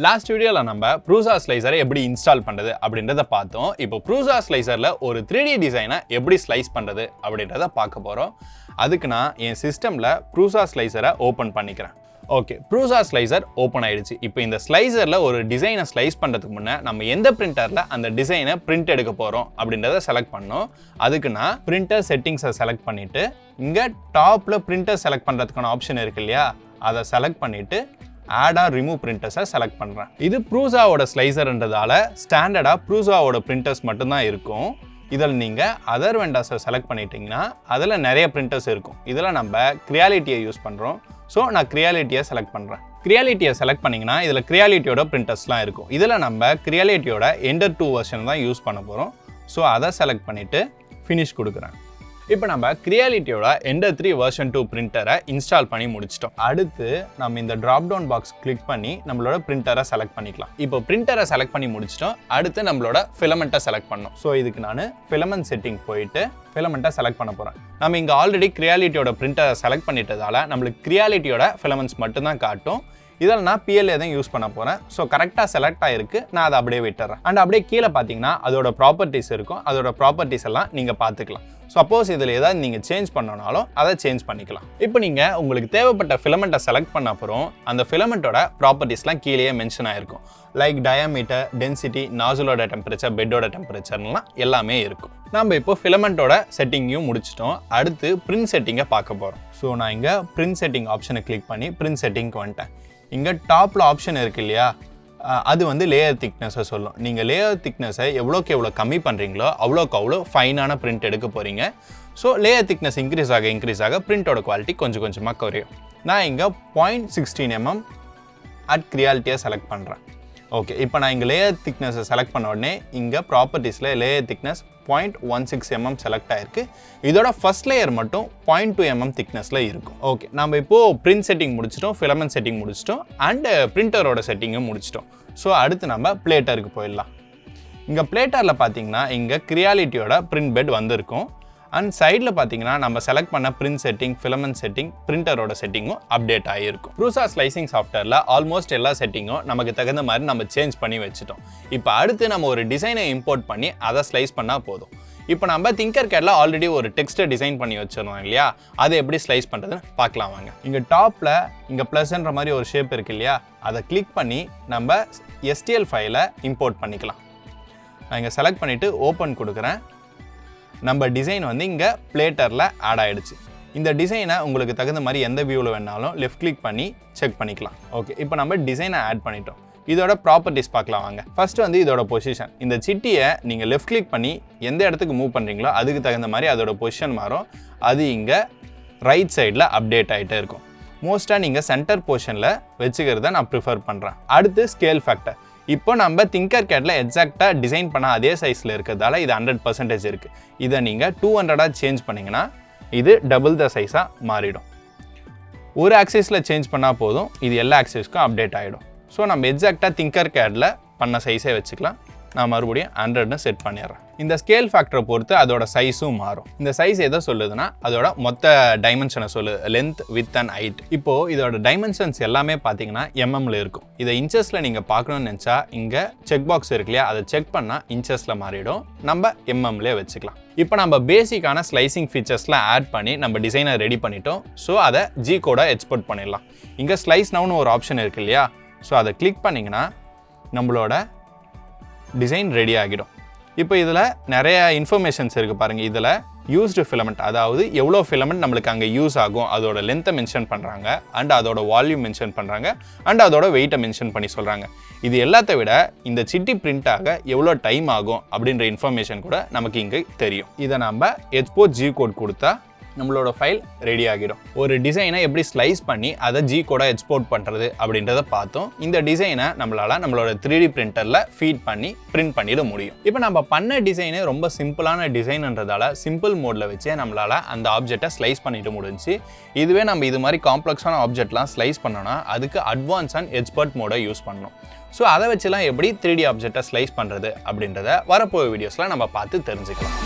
Last வீடியோல நம்ம Prusa ஸ்லைசரை எப்படி இன்ஸ்டால் பண்றது அப்படின்றத பார்த்தோம். இப்போ Prusa ஸ்லைசர்ல ஒரு 3D டிசைனை எப்படி ஸ்லைஸ் பண்றது அப்படின்றத பார்க்க போறோம். அதுக்கு நான் என் சிஸ்டம்ல Prusa ஸ்லைசரை ஓபன் பண்ணிக்கிறேன். ஓகே, Prusa ஸ்லைசர் ஓபன் ஆயிடுச்சு. இப்போ இந்த ஸ்லைசர்ல ஒரு டிசைனை ஸ்லைஸ் பண்றதுக்கு முன்ன நம்ம எந்த பிரிண்டர்ல அந்த டிசைனை பிரிண்ட் எடுக்க போறோம் அப்படின்றத செலக்ட் பண்ணோம். அதுக்கு நான் பிரிண்டர் செட்டிங்ஸை செலக்ட் பண்ணிட்டு இங்க டாப்ல பிரிண்டர் செலக்ட் பண்றதுக்கான ஆப்ஷன் இருக்கு இல்லையா, அதை செலக்ட் பண்ணிட்டு ஆட் ஆர் ரிமூவ் பிரிண்டர்ஸை செலக்ட் பண்ணுறேன். இது ப்ரூசாவோட ஸ்லைசர்ன்றதால ஸ்டாண்டர்டாக ப்ரூசாவோட பிரிண்டர்ஸ் மட்டும்தான் இருக்கும். இதில் நீங்கள் அதர் வெண்டாஸை செலக்ட் பண்ணிட்டீங்கன்னா அதில் நிறைய பிரிண்டர்ஸ் இருக்கும். இதில் நம்ம கிரியாலிட்டியை யூஸ் பண்ணுறோம். ஸோ நான் கிரியாலிட்டியை செலக்ட் பண்ணுறேன். கிரியாலிட்டியை செலக்ட் பண்ணிங்கன்னா இதில் கிரியாலிட்டியோட பிரிண்டர்ஸ்லாம் இருக்கும். இதில் நம்ம கிரியாலிட்டியோட எண்டர் 2 வெர்ஷன் தான் யூஸ் பண்ண போகிறோம். ஸோ அதை செலக்ட் பண்ணிவிட்டு ஃபினிஷ் கொடுக்குறேன். இப்போ நம்ம கிரியாலிட்டியோட எண்டர் 3 வெர்ஷன் 2 பிரிண்டரை இன்ஸ்டால் பண்ணி முடிச்சிட்டோம். அடுத்து நம்ம இந்த ட்ராப் டவுன் பாக்ஸ் கிளிக் பண்ணி நம்மளோட பிரிண்டரை செலக்ட் பண்ணிக்கலாம். இப்போ பிரிண்டரை செலக்ட் பண்ணி முடிச்சிட்டோம். அடுத்து நம்மளோட ஃபிலமெண்ட்டை செலக்ட் பண்ணோம். ஸோ இதுக்கு நான் ஃபிலமெண்ட் செட்டிங் போயிட்டு ஃபிலமெண்ட்டை செலக்ட் பண்ண போகிறேன். நம்ம இங்கே ஆல்ரெடி கிரியாலிட்டியோட பிரிண்டரை செலக்ட் பண்ணிட்டதால நம்மளுக்கு கிரியாலிட்டியோட ஃபிலமெண்ட்ஸ் மட்டும்தான் காட்டும். இதில் நான் PLA தான் யூஸ் பண்ண போகிறேன். ஸோ கரெக்டாக செலக்ட் ஆகிருக்கு, நான் அதை அப்படியே விட்டுறேன். அண்ட் அப்படியே கீழே பார்த்தீங்கன்னா அதோட ப்ராப்பர்ட்டிஸ் இருக்கும். அதோட ப்ராப்பர்ட்டிஸ் எல்லாம் நீங்கள் பார்த்துக்கலாம். சப்போஸ் இதில் ஏதாவது நீங்கள் சேஞ்ச் பண்ணனாலும் அதை சேஞ்ச் பண்ணிக்கலாம். இப்போ நீங்கள் உங்களுக்கு தேவைப்பட்ட ஃபிலமெண்ட்டை செலக்ட் பண்ண அப்புறம் அந்த ஃபிலமெண்ட்டோட ப்ராப்பர்ட்டிஸ்லாம் கீழேயே மென்ஷன் ஆகிருக்கும். லைக் டயாமீட்டர், டென்சிட்டி, நாசலோட டெம்பரேச்சர், பெட்டோட டெம்பரேச்சர்லாம் எல்லாமே இருக்கும். நம்ம இப்போ ஃபிலமெண்ட்டோட செட்டிங்கையும் முடிச்சிட்டோம். அடுத்து பிரிண்ட் செட்டிங்கை பார்க்க போகிறோம். ஸோ நான் இங்கே பிரிண்ட் செட்டிங் ஆப்ஷனை கிளிக் பண்ணி பிரிண்ட் செட்டிங்க்கு வந்துட்டேன். இங்கே டாப்பில் ஆப்ஷன் இருக்கு இல்லையா, அது வந்து லேயர் திக்னஸை சொல்லும். நீங்கள் லேயர் திக்னஸை எவ்வளோக்கு எவ்வளோ கம்மி பண்ணுறீங்களோ அவ்வளோக்கு அவ்வளோ ஃபைனான பிரிண்ட் எடுக்க போகிறீங்க. ஸோ லேயர் திக்னஸ் இன்க்ரீஸ் ஆக பிரிண்டோட குவாலிட்டி கொஞ்சம் கொஞ்சமாக குறையும். நான் இங்கே 0.16 mm அட் கிரியாலிட்டியை செலக்ட் பண்ணுறேன். ஓகே, இப்போ நான் இங்கே லேயர் திக்னஸை செலக்ட் பண்ண உடனே இங்கே ப்ராப்பர்ட்டிஸில் லேயர் திக்னஸ் 0.16 mm செலக்ட் ஆகிருக்கு. இதோட ஃபர்ஸ்ட் லேயர் மட்டும் 0.2 mm திக்னஸில் இருக்கும். ஓகே, நம்ம இப்போது பிரிண்ட் செட்டிங் முடிச்சிட்டோம், ஃபிலமெண்ட் செட்டிங் முடிச்சிட்டோம், அண்ட் பிரிண்டரோட செட்டிங்கும் முடிச்சிட்டோம். ஸோ அடுத்து நம்ம பிளேட்டருக்கு போயிடலாம். இங்கே பிளேட்டரில் பார்த்தீங்கன்னா இங்கே கிரியாலிட்டியோட பிரிண்ட் பெட் வந்திருக்கும். அண்ட் சைடில் பார்த்தீங்கன்னா நம்ம செலக்ட் பண்ண பிரிண்ட் செட்டிங், ஃபிலமெண்ட் செட்டிங், பிரிண்டரோட செட்டிங்கும் அப்டேட் ஆகிருக்கும். Prusa ஸ்லைசிங் சாஃப்ட்வேரில் ஆல்மோஸ்ட் எல்லா செட்டிங்கும் நமக்கு தகுந்த மாதிரி நம்ம சேஞ்ச் பண்ணி வச்சுட்டோம். இப்போ அடுத்து நம்ம ஒரு டிசைனை இம்போர்ட் பண்ணி அதை ஸ்லைஸ் பண்ணால் போதும். இப்போ நம்ம திங்கர்கேடில் ஆல்ரெடி ஒரு டெக்ஸ்ட்டை டிசைன் பண்ணி வச்சிருந்தோம் இல்லையா, அதை எப்படி ஸ்லைஸ் பண்ணுறதுன்னு பார்க்கலாம் வாங்க. இங்கே டாப்பில் இங்கே ப்ளஸ்ன்ற மாதிரி ஒரு ஷேப் இருக்கு இல்லையா, அதை கிளிக் பண்ணி நம்ம STL ஃபைலை இம்போர்ட் பண்ணிக்கலாம். நான் இங்கே செலக்ட் பண்ணிவிட்டு ஓப்பன் கொடுக்குறேன். நம்ம டிசைன் வந்து இங்கே பிளேட்டரில் ஆட் ஆகிடுச்சு. இந்த டிசைனை உங்களுக்கு தகுந்த மாதிரி எந்த வியூவில் வேணாலும் லெஃப்ட் கிளிக் பண்ணி செக் பண்ணிக்கலாம். ஓகே, இப்போ நம்ம டிசைனை ஆட் பண்ணிட்டோம். இதோட ப்ராப்பர்ட்டிஸ் பார்க்கலாம் வாங்க. ஃபர்ஸ்ட் வந்து இதோட பொசிஷன். இந்த சிட்டியை நீங்கள் லெஃப்ட் கிளிக் பண்ணி எந்த இடத்துக்கு மூவ் பண்ணுறீங்களோ அதுக்கு தகுந்த மாதிரி அதோட பொசிஷன் மாறும். அது இங்கே ரைட் சைடில் அப்டேட் ஆகிட்டே இருக்கும். மோஸ்ட்டாக நீங்கள் சென்டர் பொசிஷனில் வச்சுக்கிறத நான் ப்ரிஃபர் பண்ணுறேன். அடுத்து ஸ்கேல் ஃபேக்டர். இப்போ நம்ம திங்கர்கேடில் எக்ஸாக்டாக டிசைன் பண்ண அதே சைஸில் இருக்கிறதால இது 100% இருக்குது. இதை நீங்கள் 200 சேஞ்ச் பண்ணிங்கன்னா இது டபுள் த சைஸாக மாறிடும். ஒரு ஆக்சிஸில் சேஞ்ச் பண்ணால் போதும், இது எல்லா ஆக்சிஸ்க்கும் அப்டேட் ஆகிடும். ஸோ நம்ம எக்ஸாக்டாக திங்கர்கேடில் பண்ண சைஸே வச்சுக்கலாம். நான் மறுபடியும் 100ன்னு செட் பண்ணிடுறேன். இந்த ஸ்கேல் ஃபேக்டரை பொறுத்து அதோட சைஸும் மாறும். இந்த சைஸ் எதை சொல்லுதுன்னா அதோட மொத்த டைமென்ஷனை சொல்லுது, லென்த், வித் அண்ட் ஹைட். இப்போது இதோட டைமென்ஷன்ஸ் எல்லாமே பார்த்தீங்கன்னா mmல இருக்கும். இதை இன்ச்சஸில் நீங்கள் பார்க்கணும்னு நினச்சா இங்கே செக் பாக்ஸ் இருக்கு இல்லையா, அதை செக் பண்ணால் இன்ச்சஸில் மாறிடும். நம்ம mmலே வச்சுக்கலாம். இப்போ நம்ம பேசிக்கான ஸ்லைசிங் ஃபீச்சர்ஸ்லாம் ஆட் பண்ணி நம்ம டிசைனை ரெடி பண்ணிட்டோம். ஸோ அதை G கோட எக்ஸ்போர்ட் பண்ணிடலாம். இங்கே ஸ்லைஸ் நவுன்னு ஒரு ஆப்ஷன் இருக்கு இல்லையா, ஸோ அதை கிளிக் பண்ணிங்கன்னா நம்மளோட டிசைன் ரெடி ஆகிடும். இப்போ இதில் நிறைய இன்ஃபர்மேஷன்ஸ் இருக்குது பாருங்கள். இதில் யூஸ்டு ஃபிலமெண்ட், அதாவது எவ்வளோ ஃபிலமெண்ட் நம்மளுக்கு அங்கே யூஸ் ஆகும், அதோட லென்த்தை மென்ஷன் பண்ணுறாங்க, அண்ட் அதோட வால்யூம் மென்ஷன் பண்ணுறாங்க, அண்ட் அதோட வெயிட்டை மென்ஷன் பண்ணி சொல்கிறாங்க. இது எல்லாத்தை விட இந்த சிட்டி பிரிண்ட் ஆக எவ்வளோ டைம் ஆகும் அப்படின்ற இன்ஃபர்மேஷன் கூட நமக்கு இங்கே தெரியும். இதை நம்ம எக்ஸ்போர்ட் G கோட் கொடுத்தா நம்மளோட ஃபைல் ரெடி ஆகிடும். ஒரு டிசைனை எப்படி ஸ்லைஸ் பண்ணி அதை G கோட எக்ஸ்போர்ட் பண்ணுறது அப்படின்றத பார்த்தோம். இந்த டிசைனை நம்மளோட 3D பிரிண்டரில் ஃபீட் பண்ணி பிரிண்ட் பண்ணிட முடியும். இப்போ நம்ம பண்ண டிசைனு ரொம்ப சிம்பிளான டிசைன்ன்றதால சிம்பிள் மோடில் வச்சே நம்மளால் அந்த ஆப்ஜெக்டை ஸ்லைஸ் பண்ணிட்டு முடிஞ்சு. இதுவே நம்ம இது மாதிரி காம்ப்ளெக்ஸான ஆப்ஜெக்ட்லாம் ஸ்லைஸ் பண்ணோன்னா அதுக்கு அட்வான்ஸ் அண்ட் எக்ஸ்பர்ட் மோடை யூஸ் பண்ணணும். ஸோ அதை வச்சுலாம் எப்படி 3D ஆப்ஜெக்டை ஸ்லைஸ் பண்ணுறது அப்படின்றத வரப்போகிற வீடியோஸில் நம்ம பார்த்து தெரிஞ்சுக்கலாம்.